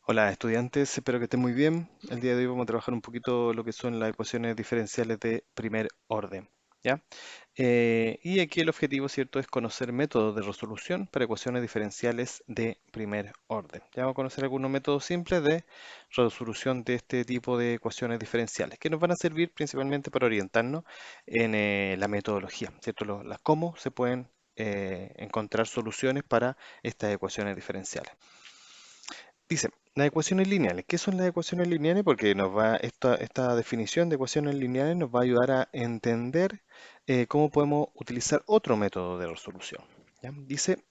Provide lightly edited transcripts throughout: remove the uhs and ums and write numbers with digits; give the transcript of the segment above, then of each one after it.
Hola estudiantes, espero que estén muy bien. El día de hoy vamos a trabajar un poquito lo que son las ecuaciones diferenciales de primer orden, ¿ya? Y aquí el objetivo, ¿cierto?, es conocer métodos de resolución para ecuaciones diferenciales de primer orden. Ya vamos a conocer algunos métodos simples de resolución de este tipo de ecuaciones diferenciales, que nos van a servir principalmente para orientarnos en la metodología, ¿cierto? Las cómo se pueden encontrar soluciones para estas ecuaciones diferenciales. Dice, las ecuaciones lineales. ¿Qué son las ecuaciones lineales? Porque esta definición de ecuaciones lineales nos va a ayudar a entender cómo podemos utilizar otro método de resolución. ¿Ya? Dice,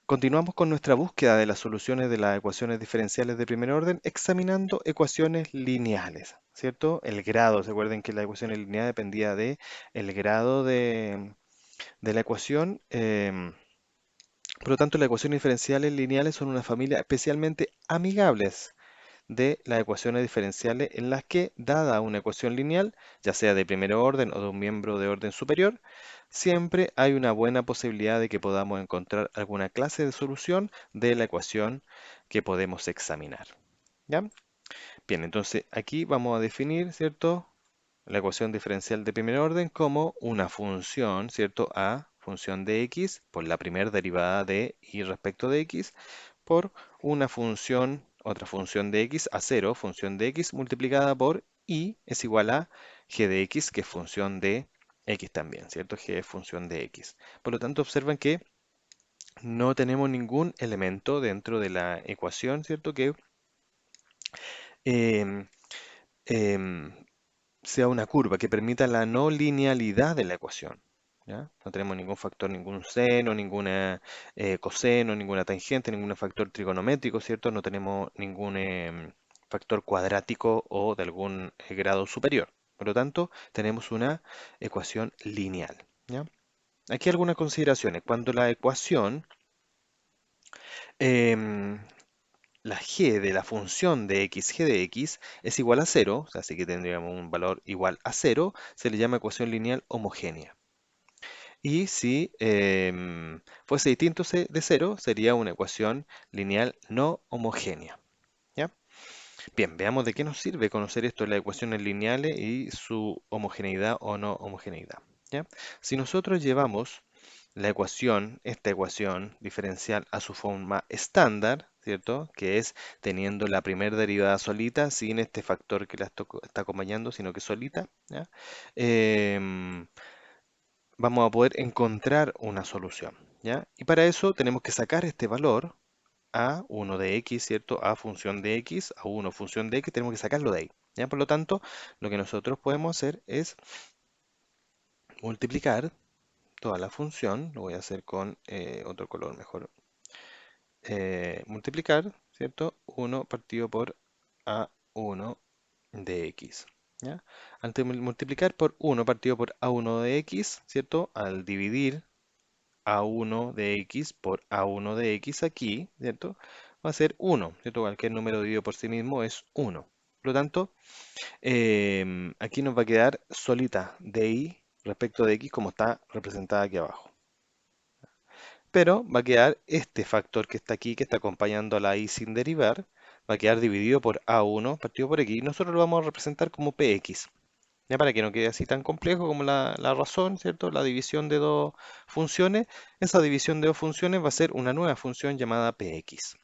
continuamos con nuestra búsqueda de las soluciones de las ecuaciones diferenciales de primer orden examinando ecuaciones lineales, ¿cierto? El grado, ¿se acuerdan que la ecuación lineal dependía de el grado de la ecuación? Por lo tanto, las ecuaciones diferenciales lineales son una familia especialmente amigables de las ecuaciones diferenciales en las que, dada una ecuación lineal, ya sea de primer orden o de un miembro de orden superior, siempre hay una buena posibilidad de que podamos encontrar alguna clase de solución de la ecuación que podemos examinar. ¿Ya? Bien, entonces aquí vamos a definir, ¿cierto?, la ecuación diferencial de primer orden como una función, ¿cierto? A función de x por la primera derivada de y respecto de x por una función, otra función de x a 0, función de x multiplicada por y es igual a g de x, que es función de x también, ¿cierto? G es función de x. Por lo tanto, observan que no tenemos ningún elemento dentro de la ecuación, ¿cierto? Que em, em, sea una curva que permita la no linealidad de la ecuación. ¿Ya? No tenemos ningún factor, ningún seno, ninguna coseno, ninguna tangente, ningún factor trigonométrico, ¿cierto? No tenemos ningún factor cuadrático o de algún grado superior. Por lo tanto, tenemos una ecuación lineal. ¿Ya? Aquí algunas consideraciones. Cuando la ecuación, em, la g de la función de x, g de x, es igual a cero, o sea, así que tendríamos un valor igual a cero, se le llama ecuación lineal homogénea. Y si fuese distinto de cero, sería una ecuación lineal no homogénea. ¿Ya? Bien, veamos de qué nos sirve conocer esto de las ecuaciones lineales y su homogeneidad o no homogeneidad. ¿Ya? Si nosotros llevamos esta ecuación diferencial a su forma estándar, ¿cierto? Que es teniendo la primera derivada solita, sin este factor que la está acompañando, sino que solita, ¿ya? Em, Vamos a poder encontrar una solución, ¿ya? Y para eso tenemos que sacar este valor a1 de x, ¿cierto? A función de x, a1 función de x, tenemos que sacarlo de ahí, ¿ya? Por lo tanto, lo que nosotros podemos hacer es multiplicar toda la función, lo voy a hacer con otro color mejor, multiplicar, ¿cierto? 1 partido por a1 de x, ¿ya? Antes de multiplicar por 1 partido por a1 de x, ¿cierto? Al dividir a1 de x por a1 de x aquí, ¿cierto? Va a ser 1, ¿cierto? Cualquier número dividido por sí mismo es 1. Por lo tanto, aquí nos va a quedar solita de y respecto de x como está representada aquí abajo. Pero va a quedar este factor que está aquí, que está acompañando a la y sin derivar, va a quedar dividido por a1 partido por x. Y nosotros lo vamos a representar como px. Ya para que no quede así tan complejo como la razón, ¿cierto? La división de dos funciones. Esa división de dos funciones va a ser una nueva función llamada px.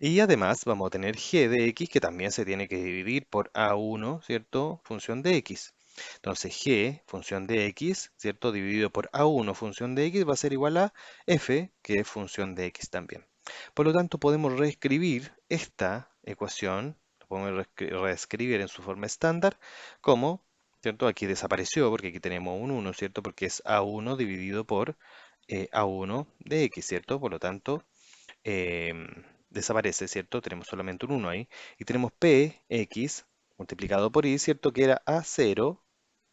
Y además vamos a tener g de x que también se tiene que dividir por a1, ¿cierto? Función de x. Entonces g, función de x, ¿cierto? Dividido por a1, función de x, va a ser igual a f, que es función de x también. Por lo tanto, podemos reescribir esta ecuación, lo podemos reescribir en su forma estándar, como, ¿cierto? Aquí desapareció porque aquí tenemos un 1, ¿cierto? Porque es a1 dividido por a1 de x, ¿cierto? Por lo tanto, em, desaparece, ¿cierto? Tenemos solamente un 1 ahí. Y tenemos px multiplicado por y, ¿cierto? Que era a0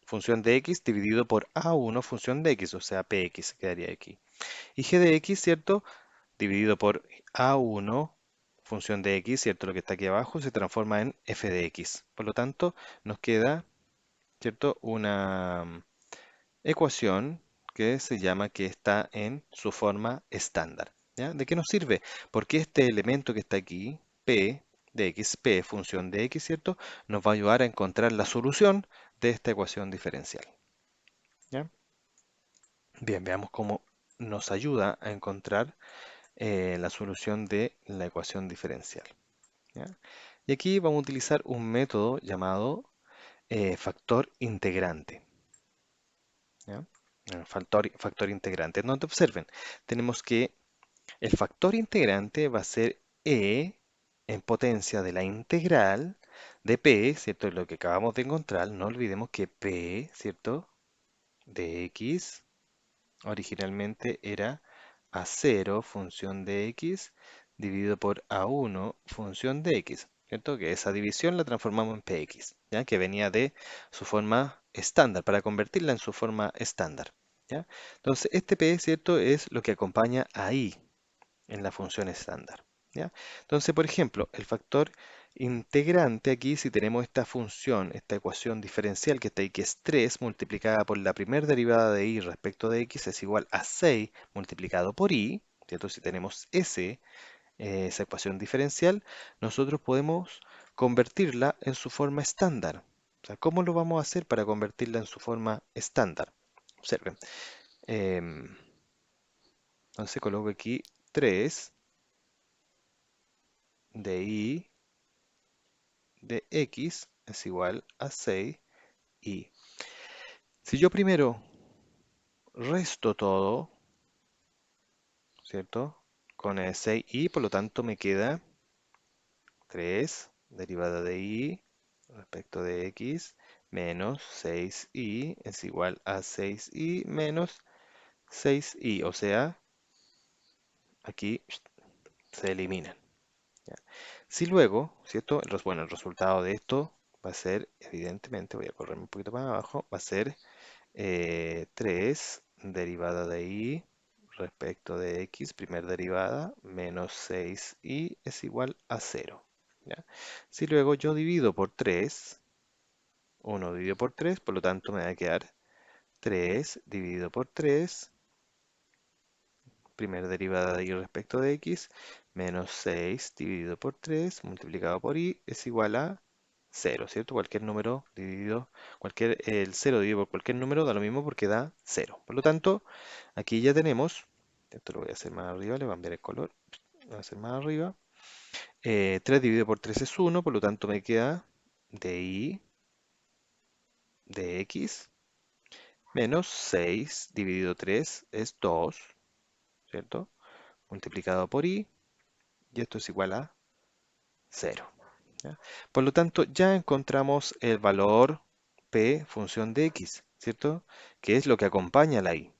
función de x dividido por a1 función de x, o sea, px quedaría aquí. Y g de x, ¿cierto? Dividido por a1 función de x, ¿cierto? Lo que está aquí abajo se transforma en f de x. Por lo tanto, nos queda, ¿cierto? Una ecuación que se llama que está en su forma estándar. ¿Ya? ¿De qué nos sirve? Porque este elemento que está aquí, P de X, P función de X, ¿cierto? Nos va a ayudar a encontrar la solución de esta ecuación diferencial. ¿Ya? Bien, veamos cómo nos ayuda a encontrar la solución de la ecuación diferencial. ¿Ya? Y aquí vamos a utilizar un método llamado factor integrante. ¿Ya? Factor integrante. Donde observen, tenemos que el factor integrante va a ser e en potencia de la integral de p, ¿cierto? Es lo que acabamos de encontrar. No olvidemos que p, ¿cierto? De x originalmente era a0 función de x dividido por a1 función de x, ¿cierto? Que esa división la transformamos en px, ¿ya? Que venía de su forma estándar, para convertirla en su forma estándar, ¿ya? Entonces, este p, ¿cierto? Es lo que acompaña a i en la función estándar, ¿ya? Entonces, por ejemplo, el factor integrante aquí, si tenemos esta función, esta ecuación diferencial que está ahí, que es 3 multiplicada por la primera derivada de y respecto de x es igual a 6 multiplicado por y, ¿cierto? Si tenemos esa ecuación diferencial, nosotros podemos convertirla en su forma estándar. O sea, ¿cómo lo vamos a hacer para convertirla en su forma estándar? Observen. em, entonces coloco aquí 3 de y de x es igual a 6y. Si yo primero resto todo, ¿cierto? Con el 6y, por lo tanto me queda 3 derivada de y respecto de x menos 6y es igual a 6y menos 6y. O sea, aquí se eliminan. ¿Ya? Si luego, ¿cierto? Bueno, el resultado de esto va a ser, evidentemente, voy a correr un poquito más abajo, va a ser 3 derivada de y respecto de x, primer derivada, menos 6y es igual a 0. ¿Ya? Si luego yo divido por 3, 1 dividido por 3, por lo tanto me va a quedar 3 dividido por 3, primera derivada de y respecto de x, menos 6 dividido por 3, multiplicado por y, es igual a 0, ¿cierto? Cualquier número dividido, el 0 dividido por cualquier número da lo mismo porque da 0. Por lo tanto, aquí ya tenemos, esto lo voy a hacer más arriba, le voy a cambiar el color, lo voy a hacer más arriba. 3 dividido por 3 es 1, por lo tanto me queda de y de x menos 6 dividido 3 es 2, ¿cierto? Multiplicado por y esto es igual a 0. ¿Ya? Por lo tanto, ya encontramos el valor p función de x, ¿cierto? Que es lo que acompaña a la y.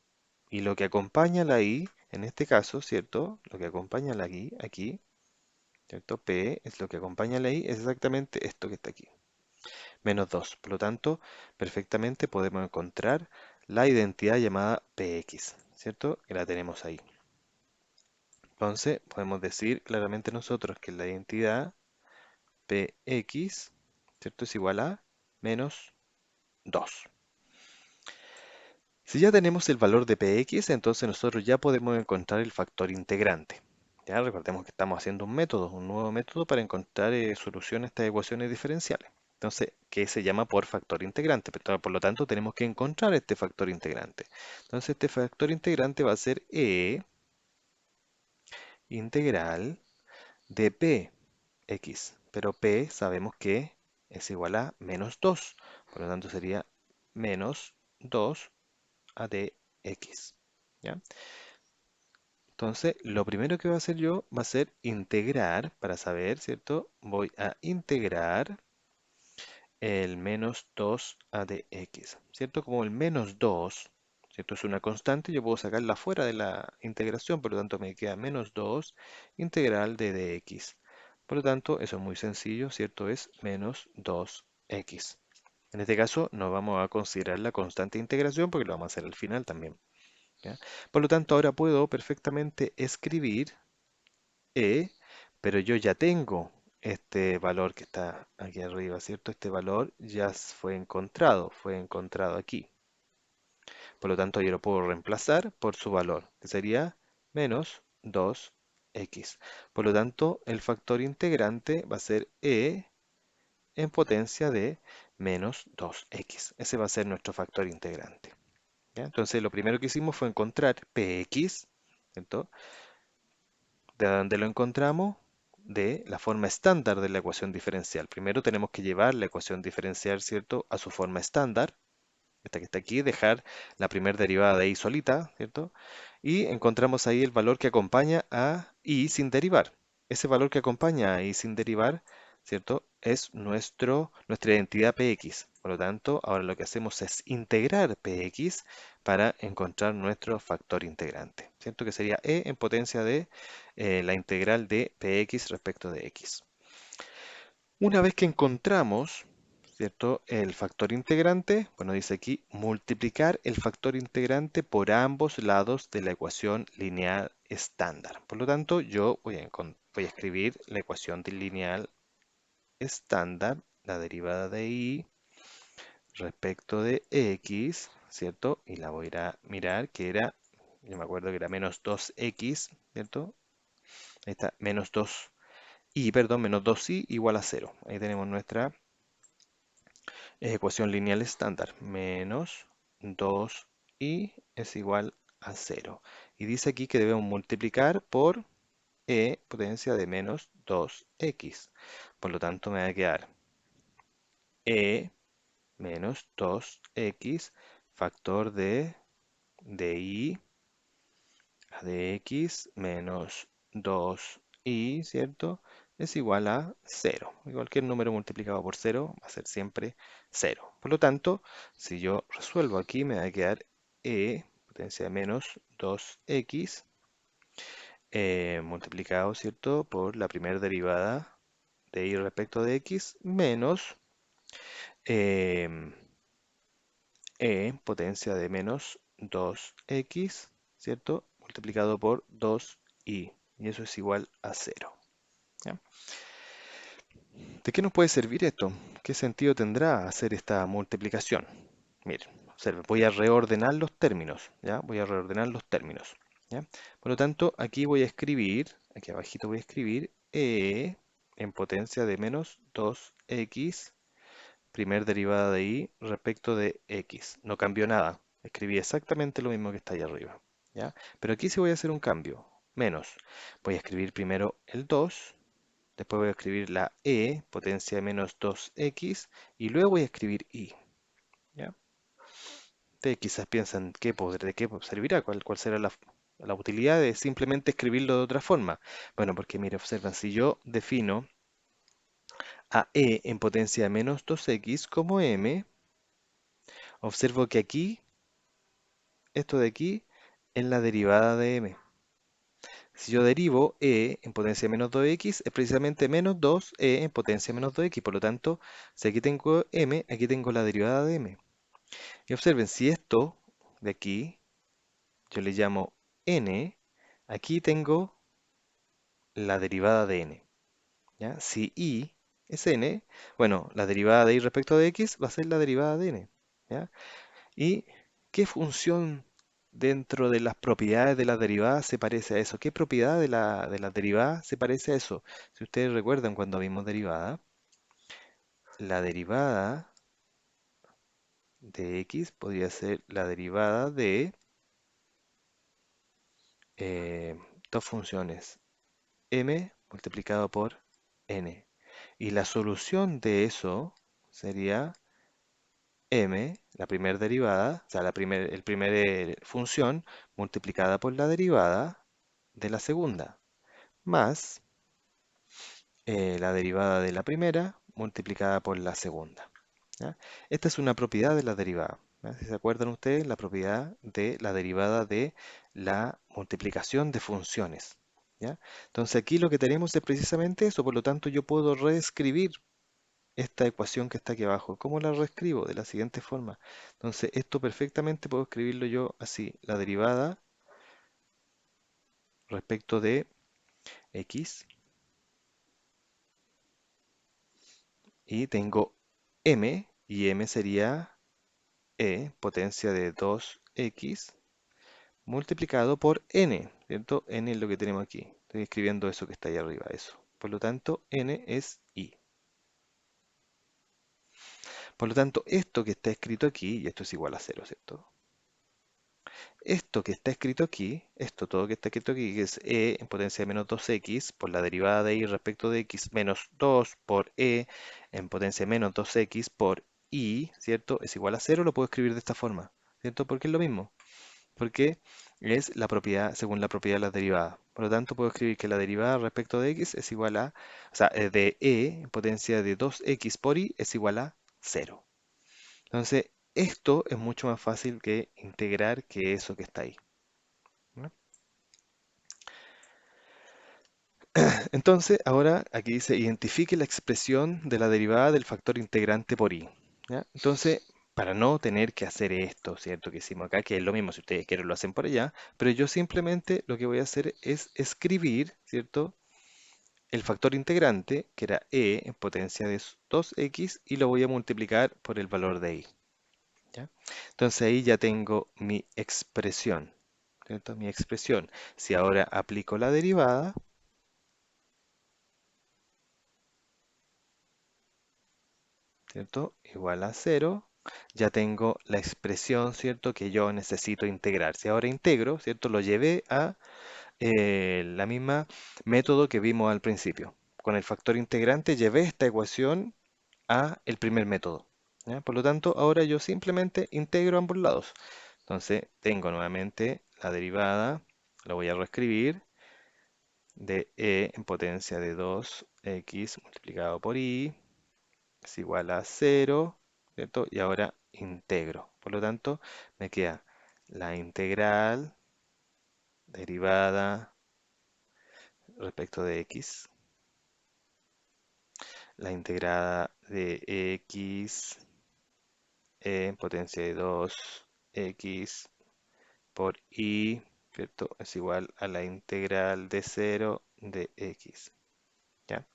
Y lo que acompaña a la y, en este caso, ¿cierto? Lo que acompaña a la y aquí, ¿cierto? P es lo que acompaña a la y, es exactamente esto que está aquí, menos 2. Por lo tanto, perfectamente podemos encontrar la identidad llamada px, ¿cierto? Que la tenemos ahí. Entonces, podemos decir claramente nosotros que la identidad px, ¿cierto? Es igual a menos 2. Si ya tenemos el valor de px, entonces nosotros ya podemos encontrar el factor integrante. Ya recordemos que estamos haciendo un nuevo método para encontrar solución a estas ecuaciones diferenciales. Entonces, que se llama por factor integrante. Pero, por lo tanto, tenemos que encontrar este factor integrante. Entonces, este factor integrante va a ser e integral de px. Pero p sabemos que es igual a menos 2. Por lo tanto, sería menos 2 a dx. ¿Ya? Entonces, lo primero que voy a hacer yo va a ser integrar, para saber, ¿cierto? Voy a integrar el menos 2 a dx, ¿cierto? Como el menos 2, ¿cierto? Es una constante, yo puedo sacarla fuera de la integración, por lo tanto me queda menos 2 integral de dx. Por lo tanto, eso es muy sencillo, ¿cierto? Es menos 2x. En este caso, no vamos a considerar la constante de integración porque lo vamos a hacer al final también. ¿Ya? Por lo tanto, ahora puedo perfectamente escribir pero yo ya tengo este valor que está aquí arriba, ¿cierto? Este valor ya fue encontrado aquí. Por lo tanto, yo lo puedo reemplazar por su valor, que sería menos 2x. Por lo tanto, el factor integrante va a ser e en potencia de menos 2x. Ese va a ser nuestro factor integrante. ¿Ya? Entonces, lo primero que hicimos fue encontrar px, ¿cierto? ¿De dónde lo encontramos? De la forma estándar de la ecuación diferencial. Primero tenemos que llevar la ecuación diferencial, ¿cierto?, a su forma estándar, esta que está aquí, dejar la primera derivada de i solita, ¿cierto? Y encontramos ahí el valor que acompaña a i sin derivar. Ese valor que acompaña a i sin derivar, ¿cierto? Es nuestra identidad px. Por lo tanto, ahora lo que hacemos es integrar px para encontrar nuestro factor integrante, ¿cierto? Que sería e en potencia de la integral de px respecto de x. Una vez que encontramos, ¿cierto?, el factor integrante, bueno, dice aquí multiplicar el factor integrante por ambos lados de la ecuación lineal estándar. Por lo tanto, yo voy a escribir la ecuación lineal estándar, la derivada de y respecto de x, ¿cierto? Y la voy a ir a mirar, que era, yo me acuerdo que era menos 2x, ¿cierto? Ahí está, menos 2y, perdón, menos 2y igual a 0. Ahí tenemos nuestra ecuación lineal estándar. Menos 2y es igual a 0. Y dice aquí que debemos multiplicar por e potencia de menos 2x. Por lo tanto, me va a quedar e menos 2x factor de y de x menos 2y, ¿cierto? Es igual a 0. Y cualquier número multiplicado por 0 va a ser siempre 0. Por lo tanto, si yo resuelvo aquí, me va a quedar e potencia de menos 2x multiplicado, ¿cierto?, por la primera derivada de y respecto de x menos em, e potencia de menos 2x, ¿cierto?, multiplicado por 2y. Y eso es igual a 0. ¿Ya? ¿De qué nos puede servir esto? ¿Qué sentido tendrá hacer esta multiplicación? Miren, observen, voy a reordenar los términos, ¿ya? Voy a reordenar los términos, ¿ya? Por lo tanto, aquí voy a escribir, aquí abajito voy a escribir e en potencia de menos 2x, primer derivada de y respecto de x. No cambió nada, escribí exactamente lo mismo que está ahí arriba, ¿ya? Pero aquí sí voy a hacer un cambio, menos. Voy a escribir primero el 2. Después voy a escribir la e, potencia de menos 2x, y luego voy a escribir y. ¿Ya? Ustedes quizás piensan, ¿de qué servirá? ¿Cuál será la utilidad de simplemente escribirlo de otra forma? Bueno, porque mire, observan, si yo defino a e en potencia de menos 2x como m, observo que aquí, esto de aquí, es la derivada de m. Si yo derivo e en potencia de menos 2x, es precisamente menos 2e en potencia de menos 2x. Por lo tanto, si aquí tengo m, aquí tengo la derivada de m. Y observen, si esto de aquí yo le llamo n, aquí tengo la derivada de n. ¿Ya? Si y es n, bueno, la derivada de y respecto de x va a ser la derivada de n. ¿Ya? ¿Y qué función dentro de las propiedades de la derivada se parece a eso? ¿Qué propiedad de la derivada se parece a eso? Si ustedes recuerdan cuando vimos derivada, la derivada de x podría ser la derivada de eh, dos funciones, m multiplicado por n. Y la solución de eso sería m, la primera derivada, o sea, el primer función multiplicada por la derivada de la segunda, más la derivada de la primera multiplicada por la segunda. ¿Ya? Esta es una propiedad de la derivada. ¿Ya? Si se acuerdan ustedes, la propiedad de la derivada de la multiplicación de funciones. ¿Ya? Entonces aquí lo que tenemos es precisamente eso, por lo tanto yo puedo reescribir esta ecuación que está aquí abajo. ¿Cómo la reescribo? De la siguiente forma. Entonces esto perfectamente puedo escribirlo yo así, la derivada respecto de x, y tengo m, y m sería e potencia de 2x multiplicado por n. ¿cierto? N es lo que tenemos aquí. Estoy escribiendo eso que está ahí arriba, eso. Por lo tanto, N es I. Por lo tanto, esto que está escrito aquí, y esto es igual a cero, ¿cierto? Esto que está escrito aquí, esto todo que está escrito aquí, que es e en potencia de menos 2x por la derivada de y respecto de x menos 2 por e en potencia de menos 2x por y, ¿cierto? Es igual a cero, lo puedo escribir de esta forma, ¿cierto? Porque es lo mismo, porque es la propiedad, según la propiedad de las derivadas. Por lo tanto, puedo escribir que la derivada respecto de x es igual a, o sea, de e en potencia de 2x por y es igual a cero. Entonces, esto es mucho más fácil que integrar que eso que está ahí, ¿no? Entonces, ahora aquí dice identifique la expresión de la derivada del factor integrante por i. ¿Ya? Entonces, para no tener que hacer esto, ¿cierto? Que hicimos acá, que es lo mismo, si ustedes quieren lo hacen por allá, pero yo simplemente lo que voy a hacer es escribir, ¿cierto? El factor integrante, que era e en potencia de 2x, y lo voy a multiplicar por el valor de i. ¿Ya? Entonces ahí ya tengo mi expresión, ¿cierto? Mi expresión. Si ahora aplico la derivada, ¿cierto? Igual a cero, ya tengo la expresión, ¿cierto? Que yo necesito integrar. Si ahora integro, ¿cierto? Lo llevé a la misma método que vimos al principio. Con el factor integrante llevé esta ecuación a el primer método. ¿Ya? Por lo tanto, ahora yo simplemente integro ambos lados. Entonces, tengo nuevamente la derivada, lo voy a reescribir, de e en potencia de 2x multiplicado por i es igual a cero, ¿cierto? Y ahora integro. Por lo tanto, me queda la integral derivada respecto de x, la integrada de x en potencia de 2x por y, ¿cierto? Es igual a la integral de cero de x, ¿ya?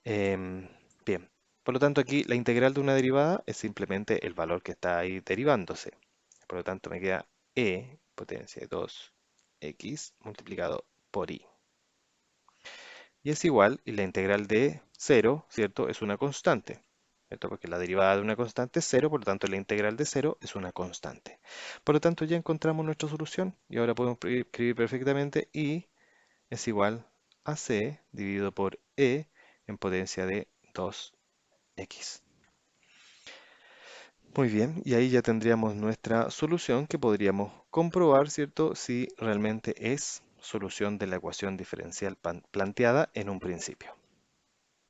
Em, bien, por lo tanto aquí la integral de una derivada es simplemente el valor que está ahí derivándose. Por lo tanto me queda e potencia de 2x multiplicado por i. Y es igual, y la integral de cero, ¿cierto? Es una constante, ¿cierto? Porque la derivada de una constante es cero, por lo tanto la integral de cero es una constante. Por lo tanto ya encontramos nuestra solución y ahora podemos escribir perfectamente i es igual a c dividido por e en potencia de 2x. Muy bien, y ahí ya tendríamos nuestra solución que podríamos comprobar, ¿cierto? Si realmente es solución de la ecuación diferencial planteada en un principio.